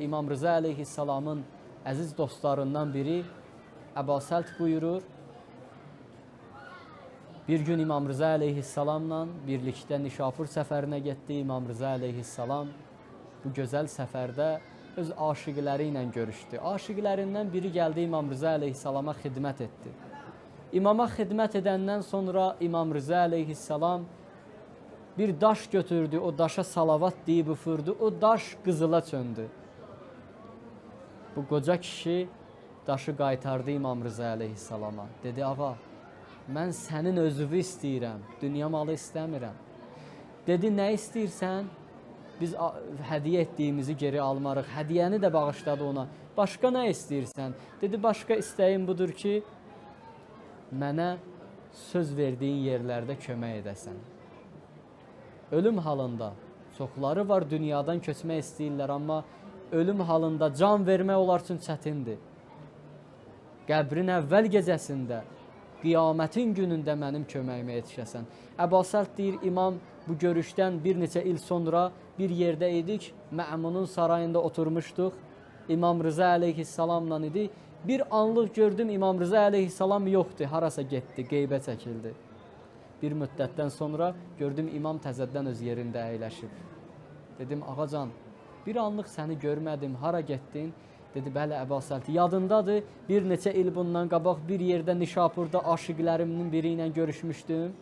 İmam Rıza aleyhissalamın əziz dostlarından biri Əba Səlt buyurur. Bir gün İmam Rıza aleyhissalamla birlikdə Nişapur səfərinə getdi. İmam Rıza aleyhissalam bu gözəl səfərdə öz aşiqləri ilə görüşdü. Aşiqlərindən biri gəldi İmam Rıza aleyhissalama xidmət etdi. İmama xidmət edəndən sonra İmam Rıza aleyhissalam bir daş götürdü, o daşa salavat deyib üfürdü, o daş qızıla çöndü. Bu qoca kişi daşı qaytardı İmam Rıza aleyhissalama. Dedi, ağa, mən sənin özünü istəyirəm, dünya malı istəmirəm. Dedi, nə istəyirsən? Biz hədiyyə etdiyimizi geri almarıq. Hədiyyəni də bağışladı ona. Başqa nə istəyirsən? Dedi, başqa istəyim budur ki, mənə söz verdiyin yerlərdə kömək edəsən. Ölüm halında çoxları var, dünyadan köçmək istəyirlər, amma ölüm halında can vermək onlar üçün çətindir. Qəbrin əvvəl gecəsində, qiyamətin günündə mənim köməyimə yetişəsən. Əba Səlt deyir, imam bu görüşdən bir neçə il sonra bir yerdə idik, Mə'munun sarayında oturmuşduq. İmam Rıza aleyhissalamla idi. Bir anlıq gördüm, İmam Rıza aleyhissalam yoxdur, harasa getdi, qeybə çəkildi. Bir müddətdən sonra gördüm, imam təzədən öz yerində əyləşib. Dedim, ağacan, bir anlıq səni görmədim, hara getdin? Dedi, bəli, Əba Səlt, yadındadır, bir neçə il bundan qabaq bir yerdə Nişapurda aşiqlərimin biri ilə görüşmüşdüm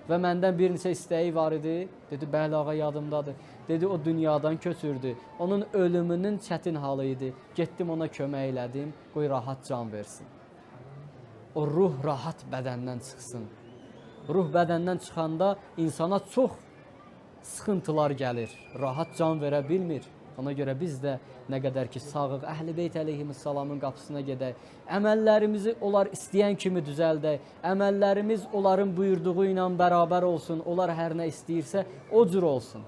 və məndən bir neçə istəyi var idi. Dedi, bəli, ağa, yadımdadır. Dedi, o dünyadan köçürdü, onun ölümünün çətin halı idi. Getdim, ona kömək elədim, qoy rahat can versin. O ruh rahat bədəndən çıxsın. Ruh bədəndən çıxanda insana çox sıxıntılar gəlir, rahat can verə bilmir. Ona görə biz də nə qədər ki sağıq, Əhl-i Beyt əleyhissalamın qapısına gedək, əməllərimizi onlar istəyən kimi düzəldək, əməllərimiz onların buyurduğu ilə bərabər olsun, onlar hər nə istəyirsə o cür olsun.